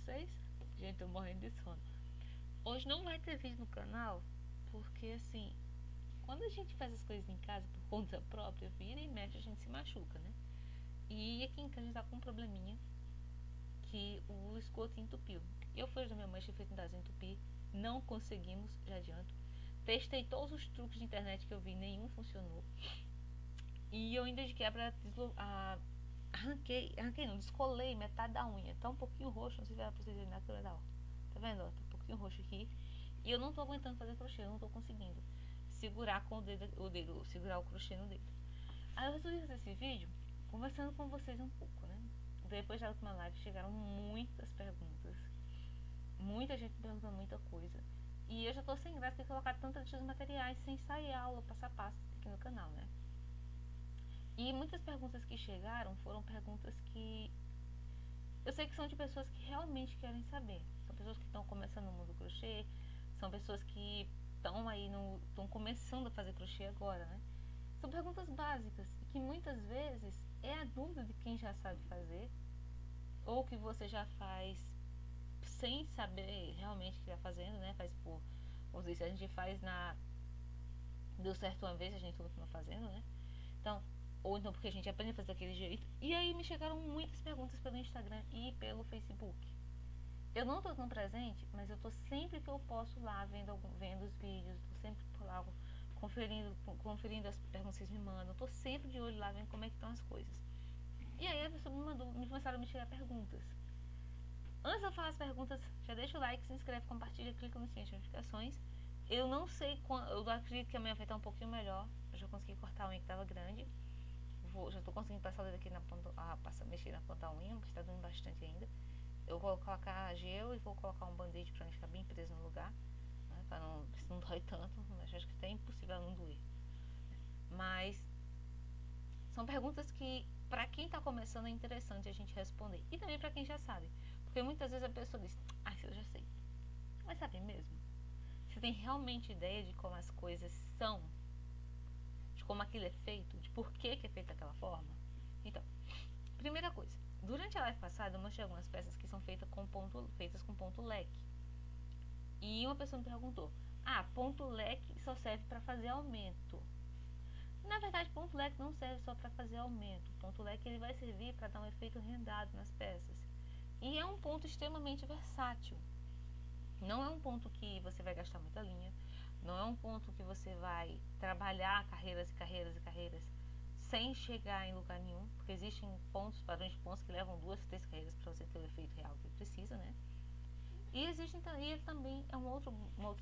vocês? Gente, tô morrendo de sono. Hoje não vai ter vídeo no canal, porque assim, quando a gente faz as coisas em casa por conta própria, vira e mexe, a gente se machuca, né? E aqui em casa a gente tá com um probleminha, que o esgoto entupiu. Eu fui da minha mãe, tive que desentupir, não conseguimos, já adianto. Testei todos os truques de internet que eu vi, nenhum funcionou. E eu ainda de quebra arranquei não, descolei metade da unha. Tá um pouquinho roxo, não sei se vai pra vocês verem na câmera, ó. Tá vendo, ó? Tá um pouquinho roxo aqui. E eu não tô aguentando fazer crochê, eu não tô conseguindo segurar com segurar o crochê no dedo. Aí eu resolvi fazer esse vídeo conversando com vocês um pouco, né? Depois da última live chegaram muitas perguntas. Muita gente perguntando muita coisa. E eu já tô sem graça de colocar tantos materiais sem sair aula passo a passo aqui no canal, né? E muitas perguntas que chegaram foram perguntas que eu sei que são de pessoas que realmente querem saber. São pessoas que estão começando no mundo do crochê, são pessoas que estão começando a fazer crochê agora, né? São perguntas básicas que muitas vezes é a dúvida de quem já sabe fazer ou que você já faz sem saber realmente o que está fazendo, né? Faz por, vamos dizer, se a gente faz deu certo uma vez, a gente continua fazendo, né? Então, ou então porque a gente aprende a fazer daquele jeito. E aí me chegaram muitas perguntas pelo Instagram e pelo Facebook. Eu não estou tão presente, mas eu estou sempre que eu posso lá vendo os vídeos, estou sempre por lá conferindo as perguntas que vocês me mandam, estou sempre de olho lá vendo como é que estão as coisas. E aí a pessoa me começaram a me chegar perguntas. Antes de eu falar as perguntas, já deixa o like, se inscreve, compartilha, clica no sininho de notificações. Eu não sei quando, eu acredito que amanhã vai estar um pouquinho melhor. Eu já consegui cortar a unha que estava grande. Já estou conseguindo passar o dedo aqui na ponta, mexer na ponta da unha, mas está doendo bastante ainda. Eu vou colocar gel e vou colocar um band-aid pra não ficar bem preso no lugar, né, pra não, se não dói tanto, mas acho que até é impossível não doer. Mas são perguntas que pra quem tá começando é interessante a gente responder. E também pra quem já sabe. Porque muitas vezes a pessoa diz, isso eu já sei. Mas sabe mesmo? Você tem realmente ideia de como as coisas são? De como aquilo é feito? De por que é feito daquela forma? Então, primeira coisa. Durante a live passada eu mostrei algumas peças que são feitas com ponto leque. E uma pessoa me perguntou, ponto leque só serve para fazer aumento. Na verdade, ponto leque não serve só para fazer aumento. O ponto leque ele vai servir para dar um efeito rendado nas peças. E é um ponto extremamente versátil. Não é um ponto que você vai gastar muita linha. Não é um ponto que você vai trabalhar carreiras e carreiras e carreiras sem chegar em lugar nenhum. Porque existem padrões de pontos que levam 2, 3 carreiras para você ter o efeito real que precisa, né? E ele também é um outro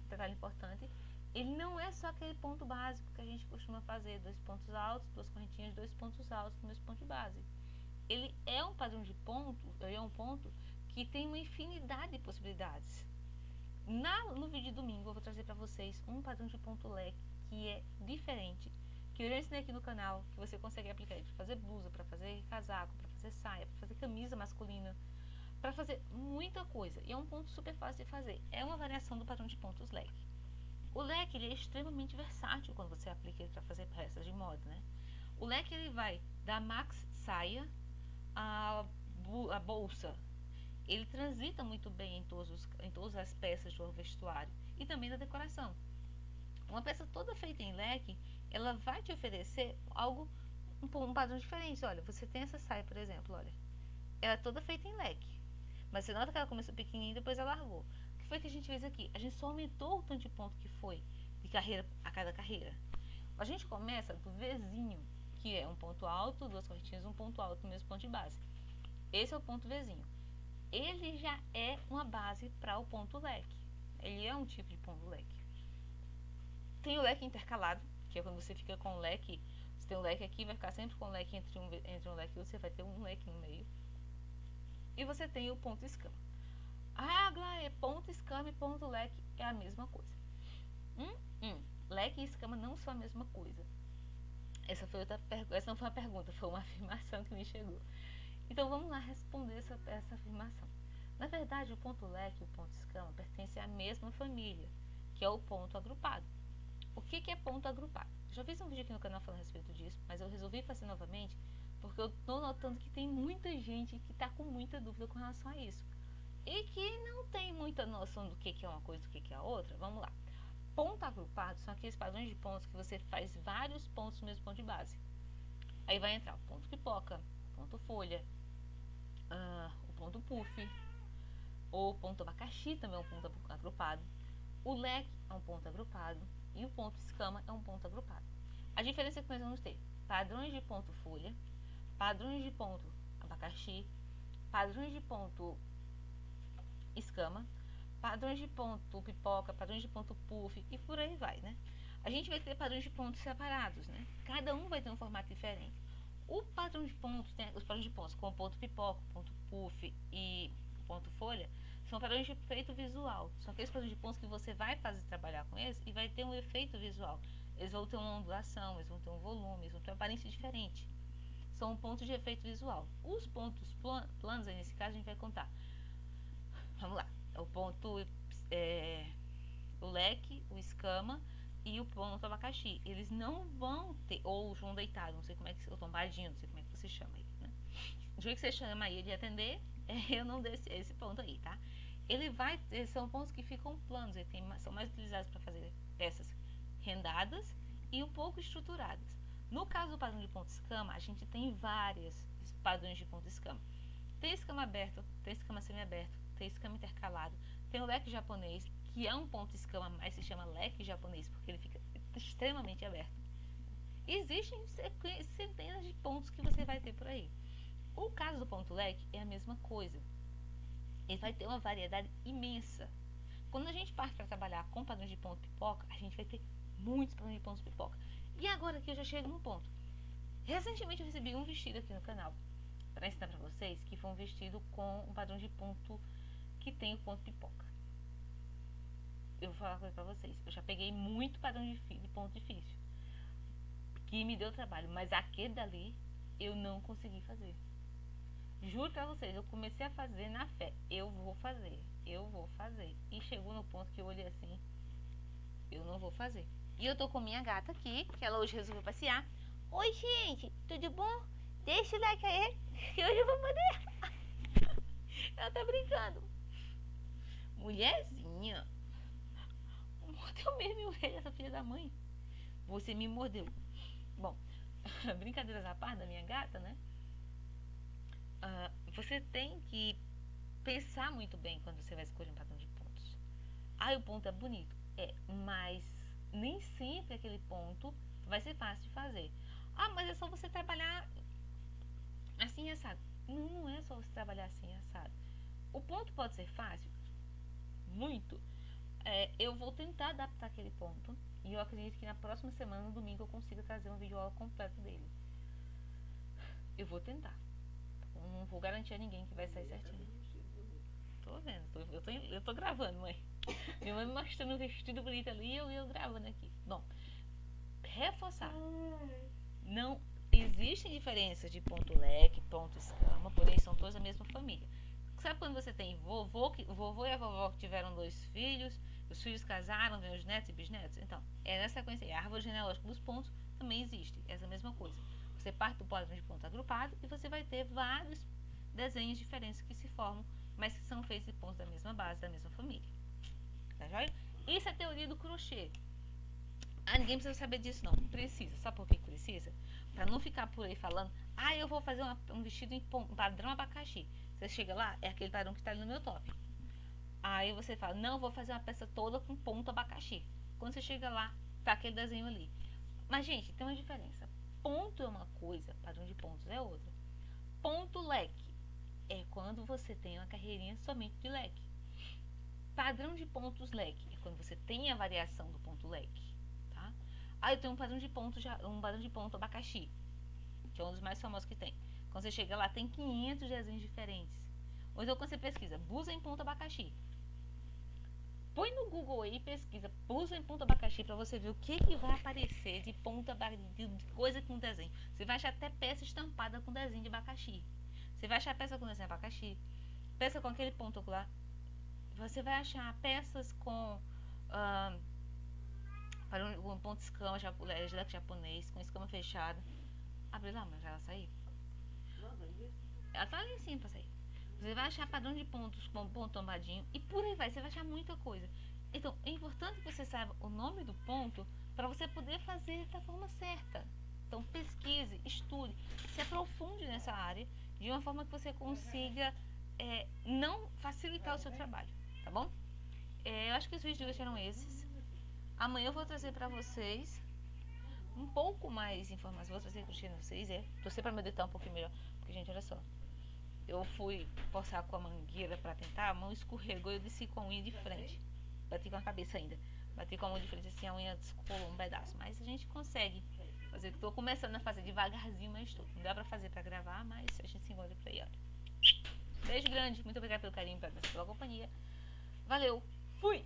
detalhe importante. Ele não é só aquele ponto básico que a gente costuma fazer, 2 pontos altos, 2 correntinhas, 2 pontos altos no mesmo ponto de base. Ele é um padrão de ponto, ele é um ponto que tem uma infinidade de possibilidades. No vídeo de domingo eu vou trazer para vocês um padrão de ponto leque que é diferente, que eu já ensinei aqui no canal, que você consegue aplicar para fazer blusa, para fazer casaco, para fazer saia, para fazer camisa masculina, para fazer muita coisa. E é um ponto super fácil de fazer. É uma variação do padrão de pontos leque. O leque ele é extremamente versátil quando você aplica ele para fazer peças de moda, né? O leque ele vai da max saia a bolsa. Ele transita muito bem em todas as peças do vestuário e também na decoração. Uma peça toda feita em leque, ela vai te oferecer um padrão diferente. Olha, você tem essa saia, por exemplo, olha, ela é toda feita em leque. Mas você nota que ela começou pequenininha e depois ela largou. O que foi que a gente fez aqui? A gente só aumentou o tanto de ponto que foi de carreira a cada carreira. A gente começa do Vzinho, que é um ponto alto, 2 correntinhas, um ponto alto no mesmo ponto de base. Esse é o ponto Vzinho. Ele já é uma base para o ponto leque. Ele é um tipo de ponto leque. Tem o leque intercalado, que é quando você fica com o leque. Você tem um leque aqui, vai ficar sempre com o leque entre um leque e outro, você vai ter um leque no meio. E você tem o ponto escama. Glá, ponto escama e ponto leque é a mesma coisa. Leque e escama não são a mesma coisa. Essa não foi uma pergunta, foi uma afirmação que me chegou. Então vamos lá responder essa afirmação. Na verdade, o ponto leque e o ponto escama pertencem à mesma família, que é o ponto agrupado. O que é ponto agrupado? Já fiz um vídeo aqui no canal falando a respeito disso, mas eu resolvi fazer novamente porque eu estou notando que tem muita gente que está com muita dúvida com relação a isso. e que não tem muita noção do que é uma coisa e do que é a outra, vamos lá. Ponto agrupado são aqueles padrões de pontos que você faz vários pontos no mesmo ponto de base. Aí vai entrar o ponto pipoca, o ponto folha, o ponto puff, ou ponto abacaxi também é um ponto agrupado. O leque é um ponto agrupado e o ponto escama é um ponto agrupado. A diferença é que nós vamos ter padrões de ponto folha, padrões de ponto abacaxi, padrões de ponto escama, padrões de ponto pipoca, padrões de ponto puff e por aí vai, né? A gente vai ter padrões de pontos separados, né? Cada um vai ter um formato diferente. O padrão de pontos, né? Os padrões de pontos como ponto pipoca, ponto puff e ponto folha, são padrões de efeito visual. São aqueles padrões de pontos que você vai fazer trabalhar com eles e vai ter um efeito visual. Eles vão ter uma ondulação, eles vão ter um volume, eles vão ter uma aparência diferente. São pontos de efeito visual. Os pontos planos, aí nesse caso, a gente vai contar. Vamos lá. O ponto, o leque, o escama e o ponto abacaxi. Eles não vão ter, ou o João deitado, não sei como é que, ou tombadinho, não sei como é que você chama aí, né? Do jeito que você chama ele de atender, eu não dei esse ponto aí, tá? Ele vai ter, são pontos que ficam planos, são mais utilizados para fazer peças rendadas e um pouco estruturadas. No caso do padrão de ponto escama, a gente tem vários padrões de ponto escama. Tem escama aberto, tem escama semi-aberto, tem escama intercalado, tem o leque japonês, que é um ponto escama, mas se chama leque japonês porque ele fica extremamente aberto. Existem centenas de pontos que você vai ter por aí. O caso do ponto leque é a mesma coisa. Ele vai ter uma variedade imensa. Quando a gente parte para trabalhar com padrões de ponto pipoca, a gente vai ter muitos padrões de pontos pipoca. E agora que eu já chego no ponto. Recentemente eu recebi um vestido aqui no canal para ensinar para vocês, que foi um vestido com um padrão de ponto que tem o ponto pipoca. Eu vou falar uma coisa para vocês. Eu já peguei muito padrão de ponto difícil, que me deu trabalho, mas aquele dali eu não consegui fazer. Juro pra vocês, eu comecei a fazer na fé. Eu vou fazer. E chegou no ponto que eu olhei assim, eu não vou fazer. E eu tô com minha gata aqui, que ela hoje resolveu passear. Oi, gente, tudo bom? Deixa o like aí, que hoje eu vou poder. Ela tá brincando. Mulherzinha, mordeu mesmo meu rei, essa filha da mãe. Você me mordeu. Bom, brincadeiras à parte da minha gata, né? Você tem que pensar muito bem quando você vai escolher um padrão de pontos. O ponto é bonito. Mas nem sempre aquele ponto vai ser fácil de fazer. Mas é só você trabalhar assim assado. Não é só você trabalhar assim assado. O ponto pode ser fácil, muito. Eu vou tentar adaptar aquele ponto e eu acredito que na próxima semana, no domingo, eu consiga trazer uma videoaula completa dele. Eu vou tentar. Não vou garantir a ninguém que vai sair certinho. Tô vendo, eu tô gravando, mãe. Minha mãe me mostrando um vestido bonito ali e eu gravando aqui. Bom, reforçar. Não existem diferenças de ponto leque, ponto escama, porém são todos a mesma família. Sabe quando você tem o vovô e a vovó que tiveram 2 filhos, os filhos casaram, vem os netos e bisnetos? Então, nessa sequência aí. A árvore genealógica dos pontos também existe, essa mesma coisa. Você parte do padrão de ponto agrupado e você vai ter vários desenhos diferentes que se formam, mas que são feitos de pontos da mesma base, da mesma família. Tá joia? Isso é a teoria do crochê. Ninguém precisa saber disso não. Precisa. Sabe por que precisa? Para não ficar por aí falando, eu vou fazer um vestido em padrão abacaxi. Você chega lá, é aquele padrão que está ali no meu top. Aí você fala, não, vou fazer uma peça toda com ponto abacaxi. Quando você chega lá, tá aquele desenho ali. Mas, gente, tem uma diferença. Ponto é uma coisa, padrão de pontos é outra. Ponto leque é quando você tem uma carreirinha somente de leque. Padrão de pontos leque é quando você tem a variação do ponto leque, tá? Eu tenho um padrão de ponto abacaxi, que é um dos mais famosos que tem. Quando você chega lá, tem 500 desenhos diferentes. Ou então quando você pesquisa, blusa em ponto abacaxi, põe no Google aí e pesquisa blusa em ponto abacaxi para você ver o que vai aparecer de coisa com desenho. Você vai achar até peça estampada com desenho de abacaxi. Você vai achar peça com desenho de abacaxi, peça com aquele ponto ocular. Você vai achar peças com um ponto escama japonês, com escama fechada. Abre lá, mas ela saiu. Ela tá ali em cima pra sair. Você vai achar padrão de pontos com ponto tombadinho e por aí vai, você vai achar muita coisa. Então, é importante que você saiba o nome do ponto para você poder fazer da forma certa. Então, pesquise, estude, se aprofunde nessa área de uma forma que você consiga não facilitar o seu trabalho, tá bom? Eu acho que os vídeos de hoje eram esses. Amanhã eu vou trazer para vocês um pouco mais informações. Vou trazer crochê pra vocês, torcer para meu dedo um pouquinho melhor. Porque, gente, olha só. Eu fui forçar com a mangueira para tentar, a mão escorregou e eu desci com a unha de frente. Bati com a cabeça ainda. Bati com a mão de frente assim, a unha descolou um pedaço. Mas a gente consegue fazer. Tô começando a fazer devagarzinho, mas estou. Não dá pra fazer pra gravar, mas a gente se encontra por aí, olha. Beijo grande, muito obrigada pelo carinho, pela companhia. Valeu, fui!